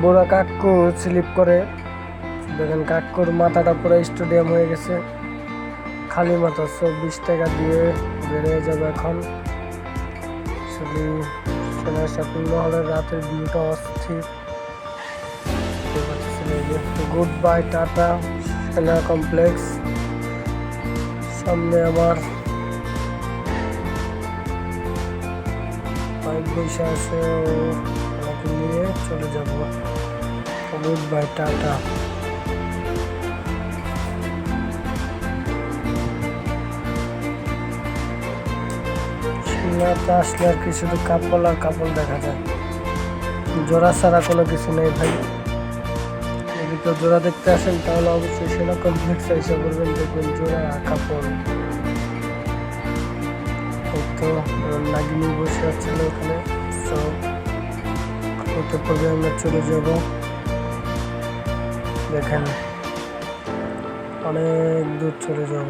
বুড়া কাকু স্লিপ করে। দেখেন কাকুর মাথাটা পুরো স্টেডিয়াম হয়ে গেছে, খালি মাথা। 24 টাকা দিয়ে বেরিয়ে যাবে এখন। শুধু সোনার শপিং মহলের রাতের ভিউটা অস্থির। গুড বাই টাটা সেনা কমপ্লেক্স। সামনে আমার বাইক বসে আছে, ওনাকে নিয়ে চলে যাব। Good bye tata. সিমলাতে আসলে আর কি শুধু কাপল আর কাপল দেখা যায়, জোড়া ছাড়া কোনো কিছু নেই ভাই। যদি কেউ জোড়া দেখতে আসেন তাহলে অবশ্যই সেনা কমপ্লেক্সে এসে করবেন, দেখবেন জোড়া কাপল। তো নাগিনী বসে আছিল ওখানে, তো ওটা পরে আমরা চলে যাব। দেখেন অনেক দূর চলে যাব।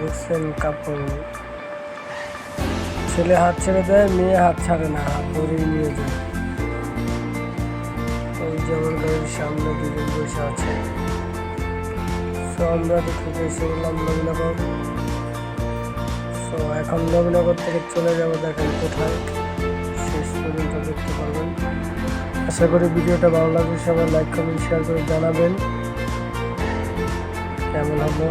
দেখছেন কাপড়, ছেলে হাত ছেড়ে দেয়, মেয়ে হাত ছাড়ে না, হাত ধরেই নিয়ে যায়। ওই যেমন গাড়ির সামনে দুজন বসে আছে। তো আমরা দেখতে এসে গেলাম নবীনগর। তো এখন নবীনগর থেকে চলে যাব, দেখেন কোথায়, শেষ পর্যন্ত দেখতে পারবেন। আশা করি ভিডিওটা ভালো লাগবে, সবাই লাইক কমেন্ট শেয়ার করে জানাবেন কেমন হলো।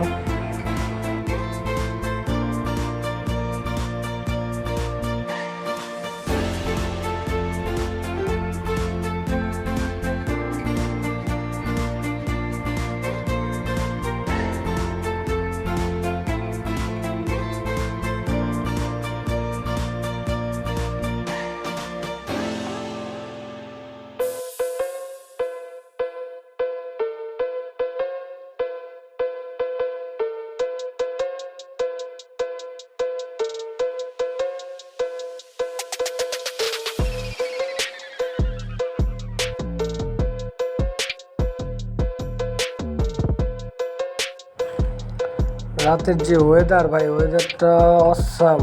রাতের যে ওয়েদার ভাই, ওয়েদারটা অসাম,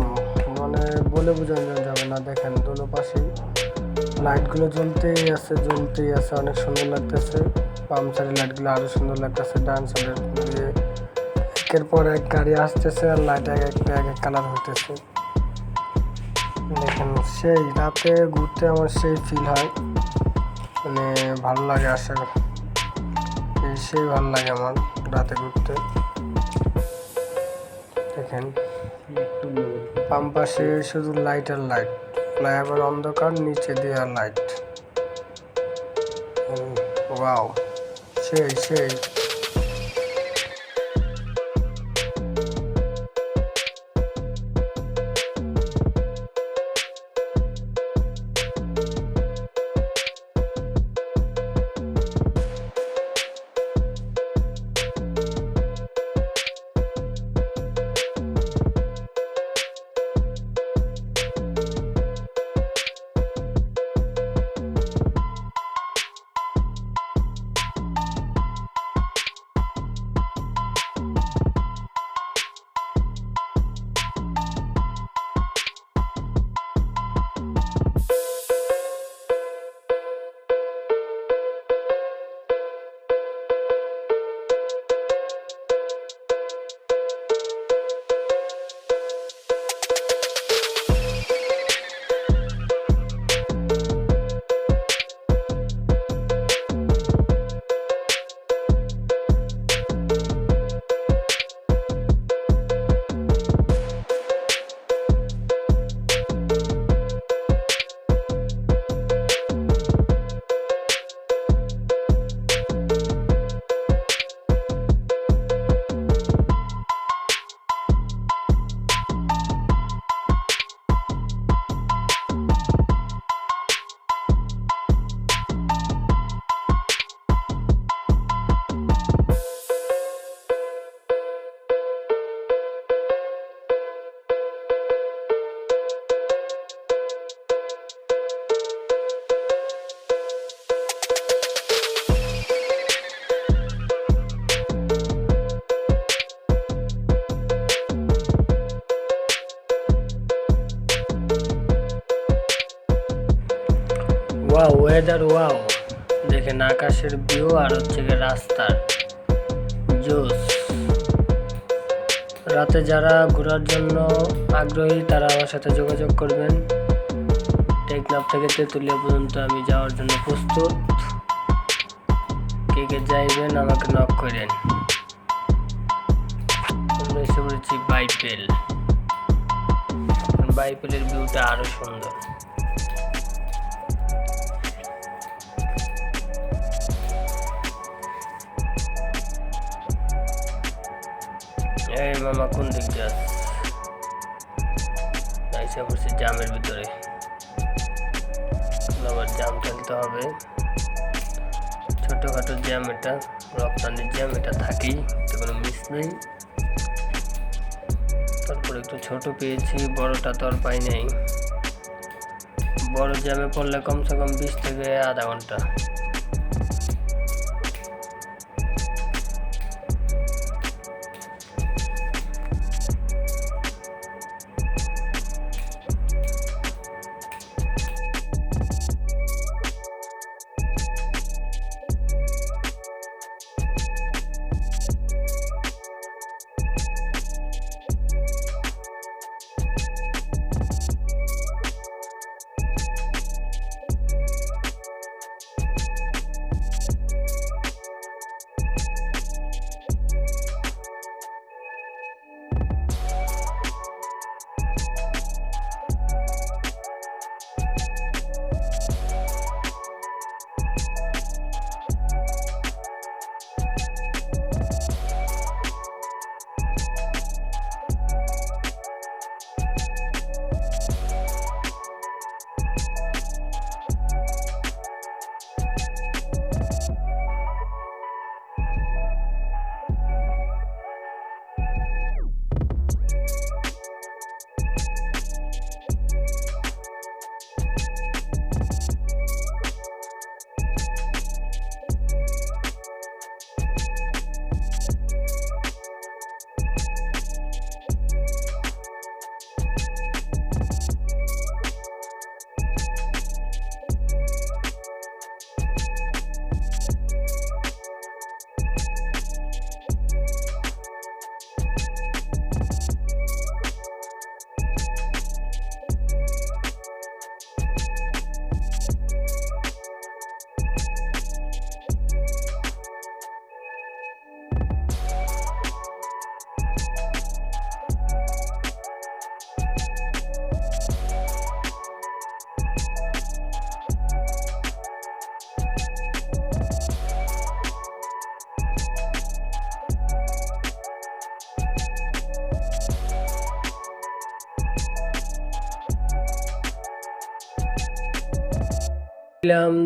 মানে বলে বোঝানো যাবে না। দেখেন দোনো পাশেই লাইটগুলো জ্বলতেই আছে, অনেক সুন্দর লাগতেছে। বাম সাইডের লাইটগুলো আরো সুন্দর লাগতেছে, ডান সাইডের দিয়ে একের পর এক গাড়ি আসতেছে আর লাইট এক এক কালার হইতেছে। দেখেন সেই রাতে ঘুরতে আমার সেই ফিল হয়, মানে ভালো লাগে। আসলে সেই ভালো লাগে আমার রাতে ঘুরতে। দেখেন বাম পাশে শুধু লাইট আর লাইট, ফ্লাইওভার অন্ধকার, নিচে দেওয়া লাইট। ওয়াও, সেই ওয়াও ওয়েদার ওয়াও, দেখেন আকাশের ভিউ আর হচ্ছে গিয়ে রাস্তার জোস। রাতে যারা ঘোরার জন্য আগ্রহী তারা আমার সাথে যোগাযোগ করবেন। টেকনাফ থেকে তেঁতুলিয়া পর্যন্ত আমি যাওয়ার জন্য প্রস্তুত। কে কে যাইবেন আমাকে নক করেন। আমরা এসে পড়েছি বাইপেল। বাইপেলের ভিউটা আরো সুন্দর। এই মামা কোন দিক যাস? এসে পড়ছি জামের ভিতরে। আবার জাম ফেলতে হবে, ছোটখাটো জ্যাম, এটা রপ্তানির জ্যাম, এটা থাকেই, কোনো মিস নেই। তারপর একটু ছোট পেয়েছি, বড়টা তো আর পাই নাই। বড় জ্যামে পড়লে কমসে কম 20 থেকে আধা ঘন্টা।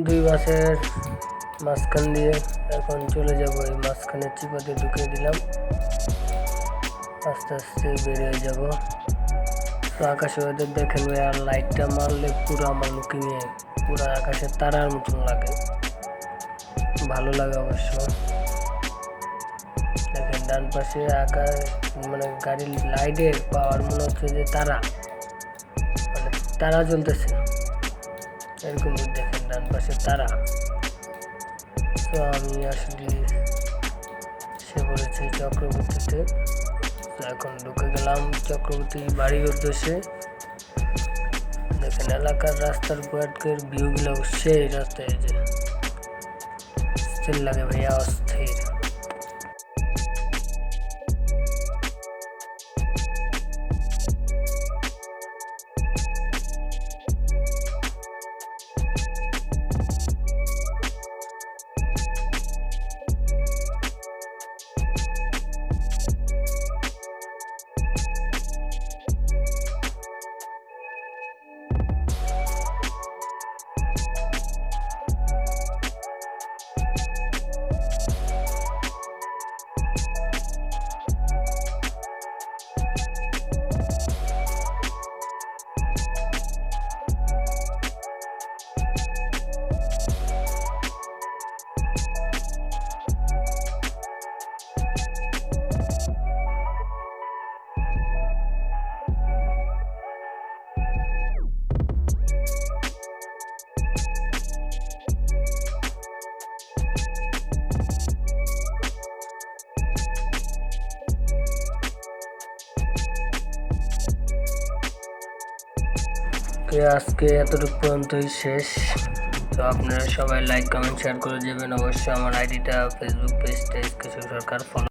দুই বাসের মাঝখান দিয়ে, এখন চলে যাব। এই মাঝখানে চিপা দিয়ে ঢুকিয়ে দিলাম, আস্তে আস্তে বেরিয়ে যাব। তো আকাশে ওদের দেখেন ভাই, আর লাইটটা মারলে পুরো আমার লুকিংয়ে পুরো আকাশের তারার মতন লাগে, ভালো লাগে অবশ্য। দেখেন ডান পাশে আকাশ, মানে গাড়ির লাইটের পাওয়ার মনে হচ্ছে যে তারা, মানে তারা জ্বলতেছে এরকম। দেখেন ডান পাশে তারা। তো আমি আসলে সে বলেছি চক্রবর্তীতে, তো এখন ঢুকে গেলাম চক্রবর্তী বাড়ির উদ্দেশ্যে। দেখেন এলাকার রাস্তার বাইরের ভিউগুলো সেই রাস্তায় যে স্থির লাগে ভাইয়া, অস্থির। ওকে, আজকে এতটুকু পর্যন্তই শেষ। তো আপনারা সবাই লাইক কমেন্ট শেয়ার করে যাবেন। অবশ্যই আমার আইডিটা ফেসবুক পেজটা এসকে সরকার ফলো